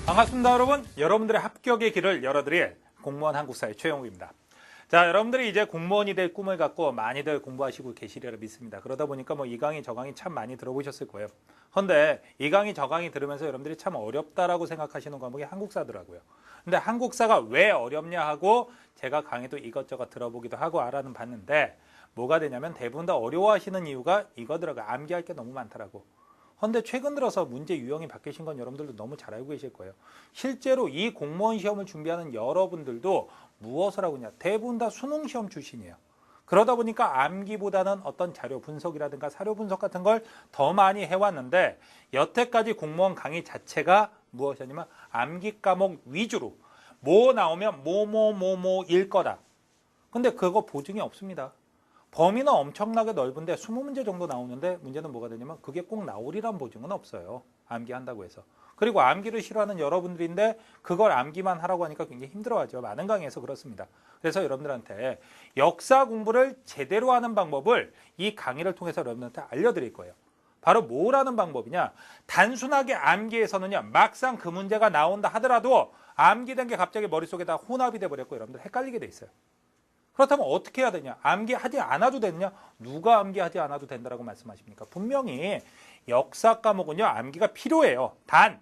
반갑습니다, 여러분. 여러분들의 합격의 길을 열어드릴 공무원 한국사의 최영욱입니다. 자, 여러분들이 이제 공무원이 될 꿈을 갖고 많이들 공부하시고 계시리라 믿습니다. 그러다 보니까 이 강의 저 강의 참 많이 들어보셨을 거예요. 그런데 이 강의 저 강의 들으면서 여러분들이 참 어렵다라고 생각하시는 과목이 한국사더라고요. 근데 한국사가 왜 어렵냐 하고 제가 강의도 이것저것 들어보기도 하고 알아는 봤는데 뭐가 되냐면 대부분 다 어려워하시는 이유가 이거더라고요. 암기할 게 너무 많더라고. 그런데 최근 들어서 문제 유형이 바뀌신 건 여러분들도 너무 잘 알고 계실 거예요. 실제로 이 공무원 시험을 준비하는 여러분들도 무엇을 하고 있냐. 대부분 다 수능 시험 출신이에요. 그러다 보니까 암기보다는 어떤 자료 분석이라든가 사료 분석 같은 걸 더 많이 해왔는데 여태까지 공무원 강의 자체가 무엇이냐면 암기 과목 위주로 뭐 나오면 뭐일 거다. 근데 그거 보증이 없습니다. 범위는 엄청나게 넓은데 20문제 정도 나오는데 문제는 뭐가 되냐면 그게 꼭 나오리란 보증은 없어요. 암기한다고 해서. 그리고 암기를 싫어하는 여러분들인데 그걸 암기만 하라고 하니까 굉장히 힘들어하죠. 많은 강의에서 그렇습니다. 그래서 여러분들한테 역사 공부를 제대로 하는 방법을 이 강의를 통해서 여러분들한테 알려드릴 거예요. 바로 뭐라는 방법이냐. 단순하게 암기에서는요. 막상 그 문제가 나온다 하더라도 암기된 게 갑자기 머릿속에 다 혼합이 돼버렸고 여러분들 헷갈리게 돼 있어요. 그렇다면 어떻게 해야 되냐? 암기하지 않아도 되느냐? 누가 암기하지 않아도 된다라고 말씀하십니까? 분명히 역사 과목은요. 암기가 필요해요. 단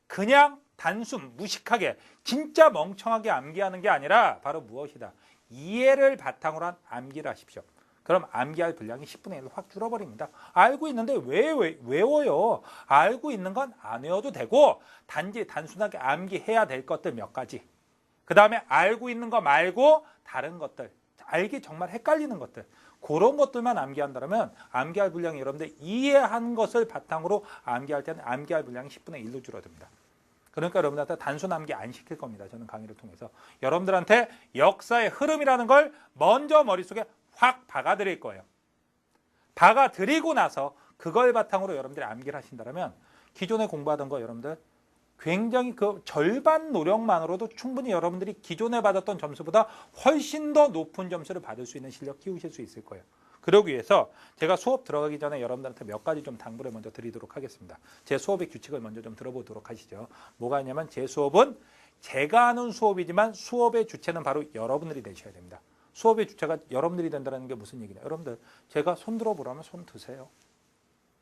그냥 단순 무식하게 진짜 멍청하게 암기하는 게 아니라 바로 무엇이다? 이해를 바탕으로 한 암기를 하십시오. 그럼 암기할 분량이 10분의 1로 확 줄어버립니다. 알고 있는데 왜 외워요? 알고 있는 건 안 외워도 되고 단지 단순하게 암기해야 될 것들 몇 가지. 그 다음에 알고 있는 거 말고 다른 것들, 알기 정말 헷갈리는 것들, 그런 것들만 암기한다면 암기할 분량이 여러분들 이해한 것을 바탕으로 암기할 때는 암기할 분량이 10분의 1로 줄어듭니다. 그러니까 여러분들한테 단순 암기 안 시킬 겁니다. 저는 강의를 통해서. 여러분들한테 역사의 흐름이라는 걸 먼저 머릿속에 확 박아드릴 거예요. 박아드리고 나서 그걸 바탕으로 여러분들이 암기를 하신다면 기존에 공부하던 거 여러분들 굉장히 그 절반 노력만으로도 충분히 여러분들이 기존에 받았던 점수보다 훨씬 더 높은 점수를 받을 수 있는 실력 키우실 수 있을 거예요. 그러기 위해서 제가 수업 들어가기 전에 여러분들한테 몇 가지 좀 당부를 먼저 드리도록 하겠습니다. 제 수업의 규칙을 먼저 좀 들어보도록 하시죠. 뭐가 있냐면 제 수업은 제가 하는 수업이지만 수업의 주체는 바로 여러분들이 되셔야 됩니다. 수업의 주체가 여러분들이 된다는 게 무슨 얘기냐. 여러분들 제가 손 들어보라면 손 드세요.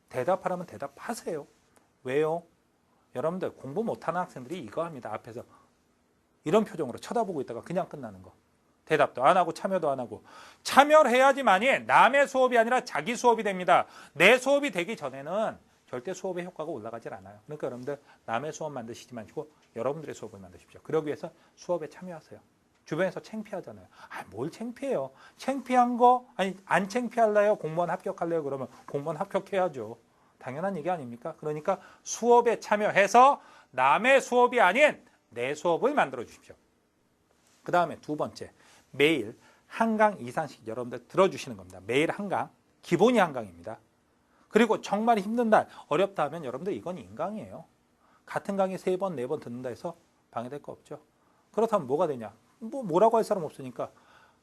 대답하라면 대답하세요. 왜요? 여러분들 공부 못하는 학생들이 이거 합니다. 앞에서 이런 표정으로 쳐다보고 있다가 그냥 끝나는 거. 대답도 안 하고 참여도 안 하고. 참여를 해야지만이 남의 수업이 아니라 자기 수업이 됩니다. 내 수업이 되기 전에는 절대 수업의 효과가 올라가질 않아요. 그러니까 여러분들 남의 수업 만드시지 마시고 여러분들의 수업을 만드십시오. 그러기 위해서 수업에 참여하세요. 주변에서 창피하잖아요. 뭘 창피해요. 창피한 거 아니 안 창피할래요? 공무원 합격할래요? 그러면 공무원 합격해야죠. 당연한 얘기 아닙니까? 그러니까 수업에 참여해서 남의 수업이 아닌 내 수업을 만들어 주십시오. 그 다음에 두 번째, 매일 한 강 이상씩 여러분들 들어주시는 겁니다. 매일 한 강, 기본이 한 강입니다. 그리고 정말 힘든 날, 어렵다 하면 여러분들 이건 인강이에요. 같은 강의 3번, 4번 듣는다 해서 방해될 거 없죠. 그렇다면 뭐가 되냐? 뭐라고 할 사람 없으니까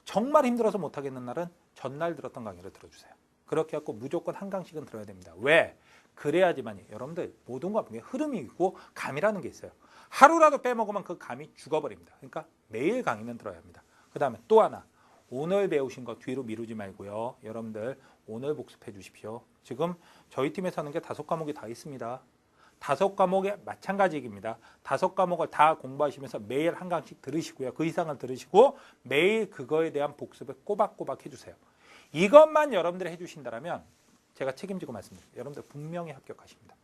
정말 힘들어서 못하겠는 날은 전날 들었던 강의를 들어주세요. 그렇게 해서 무조건 한 강씩은 들어야 됩니다. 왜? 그래야지만 여러분들 모든 과목에 흐름이 있고 감이라는 게 있어요. 하루라도 빼먹으면 그 감이 죽어버립니다. 그러니까 매일 강의는 들어야 합니다. 그 다음에 또 하나, 오늘 배우신 거 뒤로 미루지 말고요. 여러분들 오늘 복습해 주십시오. 지금 저희 팀에서 하는 게 5과목이 다 있습니다. 5과목에 마찬가지입니다. 5과목을 다 공부하시면서 매일 한 강씩 들으시고요. 그 이상을 들으시고 매일 그거에 대한 복습을 꼬박꼬박 해주세요. 이것만 여러분들이 해주신다면 제가 책임지고 말씀드립니다. 여러분들 분명히 합격하십니다.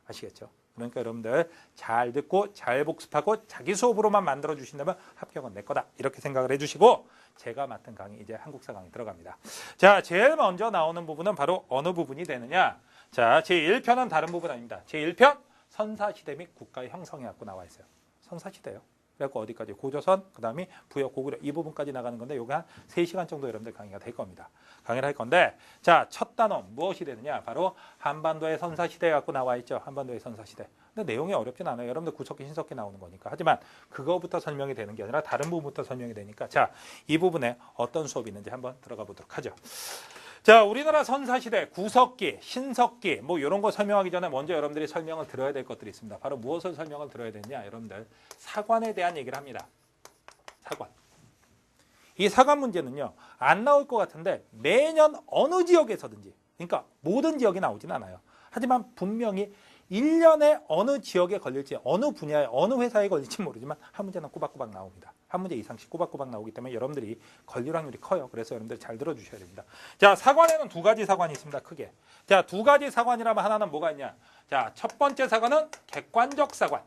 아시겠죠? 그러니까 여러분들 잘 듣고 잘 복습하고 자기 수업으로만 만들어주신다면 합격은 내 거다. 이렇게 생각을 해주시고 제가 맡은 강의 이제 한국사 강의 들어갑니다. 자, 제일 먼저 나오는 부분은 바로 어느 부분이 되느냐. 자, 제1편은 다른 부분 아닙니다. 제1편 선사시대 및 국가의 형성에 갖고 나와 있어요. 선사시대요. 그래갖고 어디까지? 고조선, 그 다음에 부여, 고구려 이 부분까지 나가는 건데 요게 한 3시간 정도 여러분들 강의가 될 겁니다. 강의를 할 건데 자, 첫 단어 무엇이 되느냐? 바로 한반도의 선사시대 갖고 나와 있죠. 한반도의 선사시대. 근데 내용이 어렵진 않아요. 여러분들 구석기, 신석기 나오는 거니까. 하지만 그거부터 설명이 되는 게 아니라 다른 부분부터 설명이 되니까 자, 이 부분에 어떤 수업이 있는지 한번 들어가 보도록 하죠. 자, 우리나라 선사시대 구석기, 신석기 뭐 이런 거 설명하기 전에 먼저 여러분들이 설명을 들어야 될 것들이 있습니다. 바로 무엇을 설명을 들어야 되냐, 여러분들 사관에 대한 얘기를 합니다. 사관. 이 사관 문제는요, 안 나올 것 같은데 매년 어느 지역에서든지, 그러니까 모든 지역이 나오진 않아요. 하지만 분명히 1년에 어느 지역에 걸릴지, 어느 분야에, 어느 회사에 걸릴지 모르지만 한 문제는 꼬박꼬박 나옵니다. 한 문제 이상씩 꼬박꼬박 나오기 때문에 여러분들이 걸릴 확률이 커요. 그래서 여러분들 잘 들어주셔야 됩니다. 자, 사관에는 두 가지 사관이 있습니다. 크게. 자, 두 가지 사관이라면 하나는 뭐가 있냐. 자, 첫 번째 사관은 객관적 사관.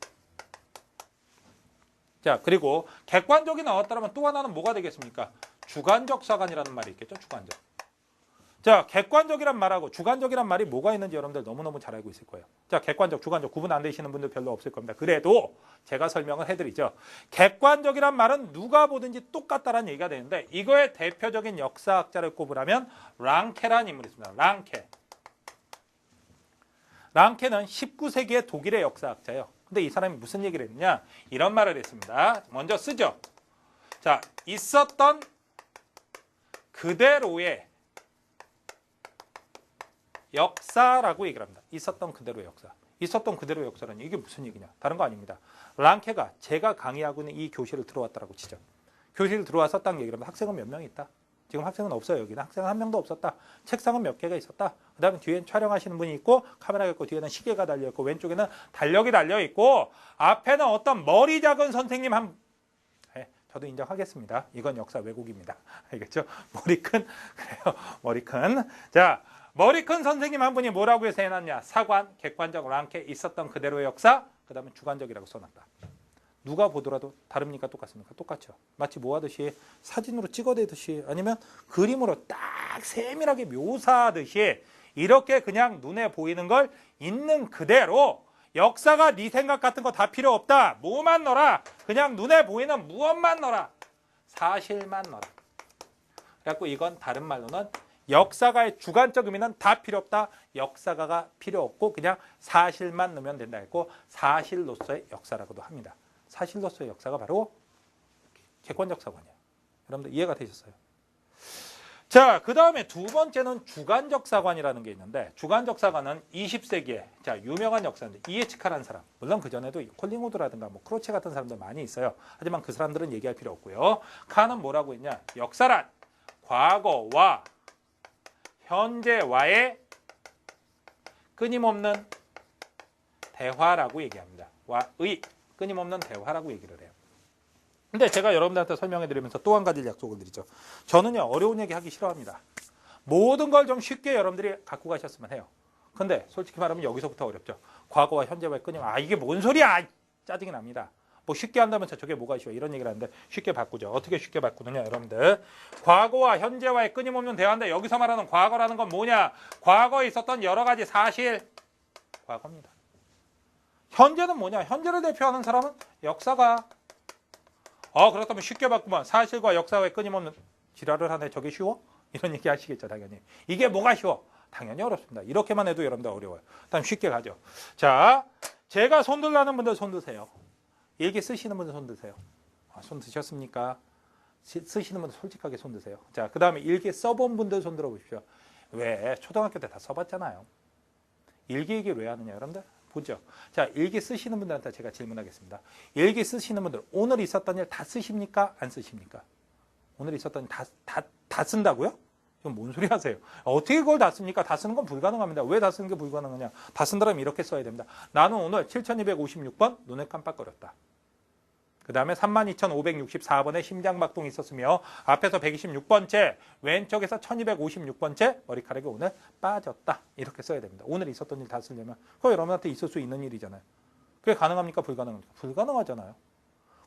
자, 그리고 객관적이 나왔다면 또 하나는 뭐가 되겠습니까? 주관적 사관이라는 말이 있겠죠. 주관적. 자, 객관적이란 말하고 주관적이란 말이 뭐가 있는지 여러분들 너무너무 잘 알고 있을 거예요. 자, 객관적, 주관적 구분 안 되시는 분들 별로 없을 겁니다. 그래도 제가 설명을 해드리죠. 객관적이란 말은 누가 보든지 똑같다라는 얘기가 되는데 이거의 대표적인 역사학자를 꼽으라면 랑케라는 인물이 있습니다. 랑케. 랑케는 19세기의 독일의 역사학자예요. 근데 이 사람이 무슨 얘기를 했느냐? 이런 말을 했습니다. 먼저 쓰죠. 자, 있었던 그대로의 역사라고 얘기를 합니다. 있었던 그대로의 역사. 있었던 그대로의 역사라니 이게 무슨 얘기냐? 다른 거 아닙니다. 랑케가 제가 강의하고 있는 이 교실을 들어왔다라고 치죠. 교실을 들어와서 딱 얘기를 하면 학생은 몇 명 있다. 지금 학생은 없어요. 여기는 학생은 한 명도 없었다. 책상은 몇 개가 있었다. 그 다음에 뒤엔 촬영하시는 분이 있고 카메라가 있고 뒤에는 시계가 달려있고 왼쪽에는 달력이 달려있고 앞에는 어떤 머리 작은 선생님 한 저도 인정하겠습니다. 이건 역사 왜곡입니다. 알겠죠? 머리 큰 그래요. 머리 큰. 자, 머리 큰 선생님 한 분이 뭐라고 해서 해놨냐. 사관, 객관적, 랑케, 있었던 그대로의 역사, 그 다음에 주관적이라고 써놨다. 누가 보더라도 다릅니까? 똑같습니까? 똑같죠. 마치 뭐 하듯이 사진으로 찍어대듯이 아니면 그림으로 딱 세밀하게 묘사하듯이 이렇게 그냥 눈에 보이는 걸 있는 그대로 역사가 네 생각 같은 거 다 필요 없다. 뭐만 넣어라. 그냥 눈에 보이는 무엇만 넣어라. 사실만 넣어라. 그래갖고 이건 다른 말로는 역사가의 주관적 의미는 다 필요 없다. 역사가가 필요 없고 그냥 사실만 넣으면 된다 했고 사실로서의 역사라고도 합니다. 사실로서의 역사가 바로 객관적 사관이에요. 여러분들 이해가 되셨어요? 자, 그 다음에 두 번째는 주관적 사관이라는 게 있는데 주관적 사관은 20세기에 자 유명한 역사인데 이에치카라는 사람 물론 그전에도 콜링우드라든가 뭐 크로체 같은 사람들 많이 있어요. 하지만 그 사람들은 얘기할 필요 없고요. 칸은 뭐라고 했냐. 역사란 과거와 현재와의 끊임없는 대화라고 얘기합니다. 와의 끊임없는 대화라고 얘기를 해요. 근데 제가 여러분들한테 설명해 드리면서 또 한 가지 약속을 드리죠. 저는요 어려운 얘기 하기 싫어합니다. 모든 걸 좀 쉽게 여러분들이 갖고 가셨으면 해요. 근데 솔직히 말하면 여기서부터 어렵죠. 과거와 현재와의 끊임. 이게 뭔 소리야. 짜증이 납니다. 뭐 쉽게 한다면서 저게 뭐가 쉬워. 이런 얘기를 하는데 쉽게 바꾸죠. 어떻게 쉽게 바꾸느냐 여러분들. 과거와 현재와의 끊임없는 대화인데 여기서 말하는 과거라는 건 뭐냐. 과거에 있었던 여러 가지 사실. 과거입니다. 현재는 뭐냐. 현재를 대표하는 사람은 역사가. 그렇다면 쉽게 바꾸면 사실과 역사와의 끊임없는 지랄을 하네. 저게 쉬워? 이런 얘기 하시겠죠. 당연히. 이게 뭐가 쉬워? 당연히 어렵습니다. 이렇게만 해도 여러분들 어려워요. 다음 쉽게 가죠. 자, 제가 손 들라는 분들 손 드세요. 일기 쓰시는 분들 손 드세요. 손 드셨습니까? 쓰시는 분들 솔직하게 손 드세요. 자, 그 다음에 일기 써본 분들 손 들어보십시오. 왜? 초등학교 때 다 써봤잖아요. 일기 얘기를 왜 하느냐 여러분들? 보죠. 자, 일기 쓰시는 분들한테 제가 질문하겠습니다. 일기 쓰시는 분들 오늘 있었던 일 다 쓰십니까? 안 쓰십니까? 오늘 있었던 일 다 쓴다고요? 이건 뭔 소리 하세요? 어떻게 그걸 다 씁니까? 다 쓰는 건 불가능합니다. 왜 다 쓰는 게 불가능하냐? 다 쓴다면 이렇게 써야 됩니다. 나는 오늘 7256번 눈을 깜빡거렸다. 그 다음에 32,564번에 심장박동이 있었으며 앞에서 126번째 왼쪽에서 1256번째 머리카락이 오늘 빠졌다. 이렇게 써야 됩니다. 오늘 있었던 일 다 쓰려면 그거 여러분한테 있을 수 있는 일이잖아요. 그게 가능합니까? 불가능합니까? 불가능하잖아요.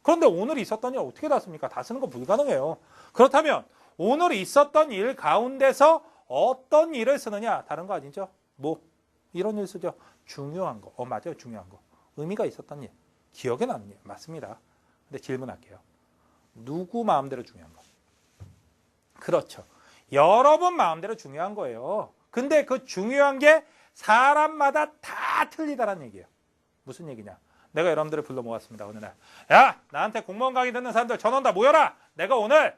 그런데 오늘 있었던 일 어떻게 다 씁니까? 다 쓰는 거 불가능해요. 그렇다면 오늘 있었던 일 가운데서 어떤 일을 쓰느냐? 다른 거 아니죠? 뭐 이런 일 쓰죠. 중요한 거. 맞아요. 중요한 거. 의미가 있었던 일. 기억에 남는 일. 맞습니다. 근데 질문할게요. 누구 마음대로 중요한 거? 그렇죠. 여러분 마음대로 중요한 거예요. 근데 그 중요한 게 사람마다 다 틀리다라는 얘기예요. 무슨 얘기냐? 내가 여러분들을 불러 모았습니다. 어느 날. 야, 나한테 공무원 강의 듣는 사람들 전원 다 모여라. 내가 오늘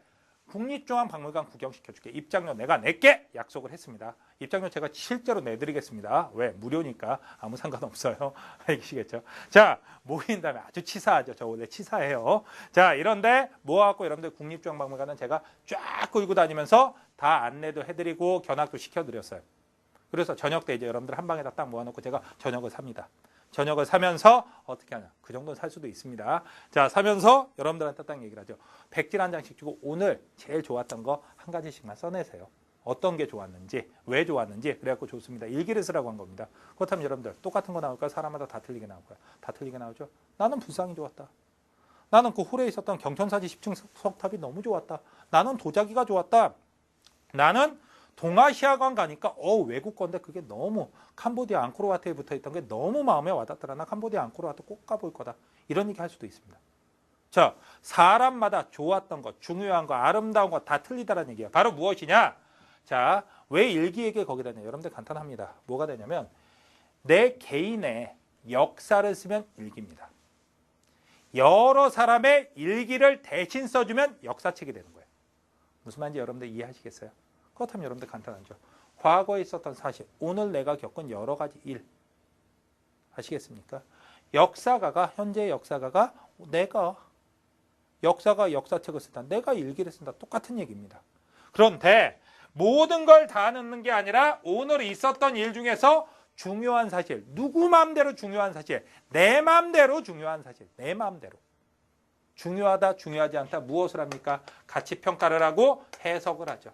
국립중앙박물관 구경시켜줄게. 입장료 내가 낼게 약속을 했습니다. 입장료 제가 실제로 내드리겠습니다. 왜? 무료니까 아무 상관없어요. 알겠시겠죠? 자, 모인 다음에 아주 치사하죠. 저 원래 치사해요. 자, 이런데 모아갖고 여러분들 국립중앙박물관은 제가 쫙 끌고 다니면서 다 안내도 해드리고 견학도 시켜드렸어요. 그래서 저녁 때 이제 여러분들 한 방에다 딱 모아놓고 제가 저녁을 삽니다. 저녁을 사면서 어떻게 하냐. 그 정도는 살 수도 있습니다. 자, 사면서 여러분들한테 딱 얘기를 하죠. 백지 한 장씩 주고 오늘 제일 좋았던 거 한 가지씩만 써내세요. 어떤 게 좋았는지, 왜 좋았는지. 그래갖고 좋습니다. 일기를 쓰라고 한 겁니다. 그렇다면 여러분들 똑같은 거 나올까요? 사람마다 다 틀리게 나올까요? 다 틀리게 나오죠. 나는 불상이 좋았다. 나는 그 홀에 있었던 경천사지 10층 석탑이 너무 좋았다. 나는 도자기가 좋았다. 나는 동아시아관 가니까 외국 건데 그게 너무 캄보디아 앙코르와트에 붙어있던 게 너무 마음에 와닿더라. 나 캄보디아 앙코르와트 꼭 가볼 거다. 이런 얘기 할 수도 있습니다. 자, 사람마다 좋았던 것, 중요한 거, 아름다운 거 다 틀리다라는 얘기야. 바로 무엇이냐? 자, 왜 일기예기 거기다 냐 여러분들 간단합니다. 뭐가 되냐면 내 개인의 역사를 쓰면 일기입니다. 여러 사람의 일기를 대신 써주면 역사책이 되는 거예요. 무슨 말인지 여러분들 이해하시겠어요? 그렇다면 여러분들 간단하죠. 과거에 있었던 사실, 오늘 내가 겪은 여러 가지 일 아시겠습니까? 역사가가, 현재의 역사가가 내가 역사가 역사책을 쓴다. 내가 일기를 쓴다. 똑같은 얘기입니다. 그런데 모든 걸 다 넣는 게 아니라 오늘 있었던 일 중에서 중요한 사실, 누구 마음대로 중요한 사실, 내 마음대로 중요한 사실, 내 마음대로. 중요하다, 중요하지 않다, 무엇을 합니까? 가치 평가를 하고 해석을 하죠.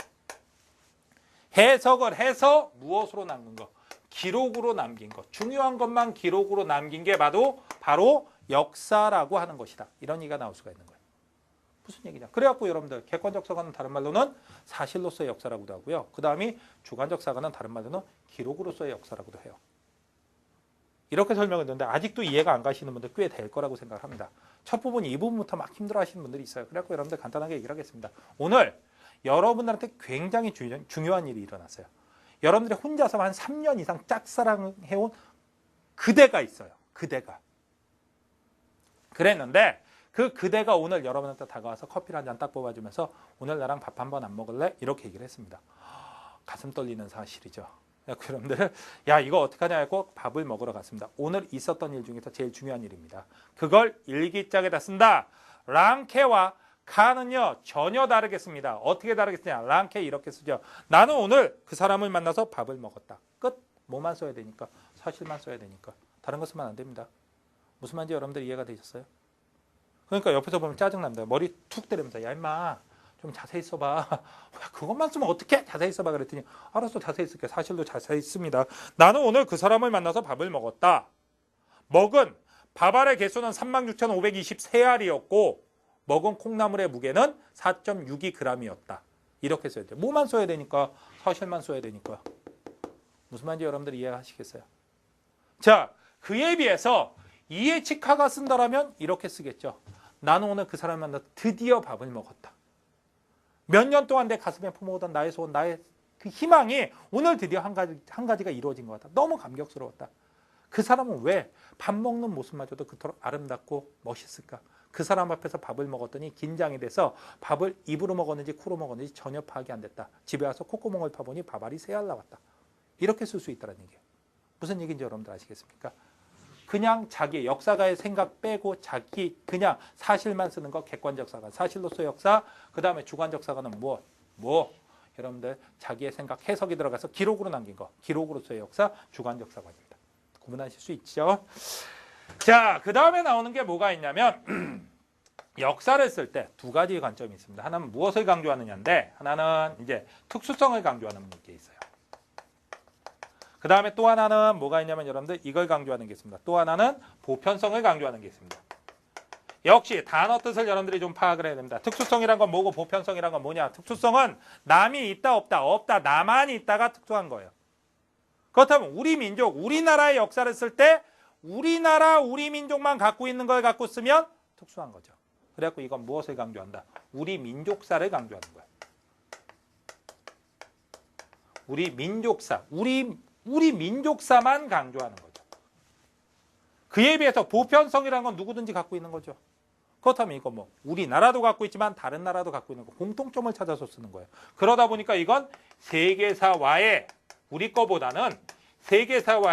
해석을 해서 무엇으로 남긴 거? 기록으로 남긴 것. 중요한 것만 기록으로 남긴 게 바로 역사라고 하는 것이다. 이런 얘기가 나올 수가 있는 거예요. 무슨 얘기냐? 그래갖고 여러분들 객관적 사과는 다른 말로는 사실로서의 역사라고도 하고요. 그 다음이 주관적 사과는 다른 말로는 기록으로서의 역사라고도 해요. 이렇게 설명했는데 아직도 이해가 안 가시는 분들 꽤 될 거라고 생각을 합니다. 첫 부분, 이 부분부터 막 힘들어 하시는 분들이 있어요. 그래갖고 여러분들 간단하게 얘기를 하겠습니다. 오늘 여러분들한테 굉장히 중요한 일이 일어났어요. 여러분들이 혼자서 한 3년 이상 짝사랑해온 그대가 있어요. 그대가. 그랬는데 그 그대가 오늘 여러분한테 다가와서 커피를 한 잔 딱 뽑아주면서 오늘 나랑 밥 한 번 안 먹을래? 이렇게 얘기를 했습니다. 가슴 떨리는 사실이죠. 여러분들 야 이거 어떡하냐 하고 밥을 먹으러 갔습니다. 오늘 있었던 일 중에서 제일 중요한 일입니다. 그걸 일기장에다 쓴다. 랑케와 카는요 전혀 다르겠습니다. 어떻게 다르겠느냐. 랑케 이렇게 쓰죠. 나는 오늘 그 사람을 만나서 밥을 먹었다. 끝. 뭐만 써야 되니까. 사실만 써야 되니까. 다른 거 쓰면 안 됩니다. 무슨 말인지 여러분들 이해가 되셨어요? 그러니까 옆에서 보면 짜증납니다. 머리 툭 때리면서 야 임마 좀 자세히 써봐. 그것만 쓰면 어떡해? 자세히 써봐. 그랬더니 알았어 자세히 쓸게. 사실도 자세히 씁니다. 나는 오늘 그 사람을 만나서 밥을 먹었다. 먹은 밥알의 개수는 36,523알이었고 먹은 콩나물의 무게는 4.62g이었다. 이렇게 써야 돼요. 뭐만 써야 되니까? 사실만 써야 되니까. 무슨 말인지 여러분들 이해하시겠어요? 자, 그에 비해서 이에치카가 쓴다라면 이렇게 쓰겠죠. 나는 오늘 그 사람을 만나서 드디어 밥을 먹었다. 몇 년 동안 내 가슴에 품어오던 나의 소원, 나의 그 희망이 오늘 드디어 한 가지가 이루어진 것 같다. 너무 감격스러웠다. 그 사람은 왜 밥 먹는 모습마저도 그토록 아름답고 멋있을까? 그 사람 앞에서 밥을 먹었더니 긴장이 돼서 밥을 입으로 먹었는지 코로 먹었는지 전혀 파악이 안 됐다. 집에 와서 콧구멍을 파보니 밥알이 3알 나왔다. 이렇게 쓸 수 있다는 얘기예요. 무슨 얘기인지 여러분들 아시겠습니까? 그냥 자기 역사가의 생각 빼고 자기 그냥 사실만 쓰는 거 객관적 사과, 사실로서의 역사, 그 다음에 주관적 사과는 무엇? 여러분들 자기의 생각 해석이 들어가서 기록으로 남긴 거, 기록으로서의 역사, 주관적 사과입니다. 구분하실 수 있죠? 자, 그 다음에 나오는 게 뭐가 있냐면 역사를 쓸 때 두 가지 관점이 있습니다. 하나는 무엇을 강조하느냐인데 하나는 이제 특수성을 강조하는 게 있어요. 그 다음에 또 하나는 뭐가 있냐면 여러분들 이걸 강조하는 게 있습니다. 또 하나는 보편성을 강조하는 게 있습니다. 역시 단어 뜻을 여러분들이 좀 파악을 해야 됩니다. 특수성이란 건 뭐고 보편성이란 건 뭐냐. 특수성은 남이 있다 없다 나만이 있다가 특수한 거예요. 그렇다면 우리 민족, 우리나라의 역사를 쓸 때 우리나라, 우리 민족만 갖고 있는 걸 갖고 쓰면 특수한 거죠. 그래갖고 이건 무엇을 강조한다? 우리 민족사를 강조하는 거예요. 우리 민족사, 우리 민족사만 강조하는 거죠. 그에 비해서 보편성이라는 건 누구든지 갖고 있는 거죠. 그렇다면 이거 뭐 우리나라도 갖고 있지만 다른 나라도 갖고 있는 거 공통점을 찾아서 쓰는 거예요. 그러다 보니까 이건 세계사와의 우리 거보다는 세계사와의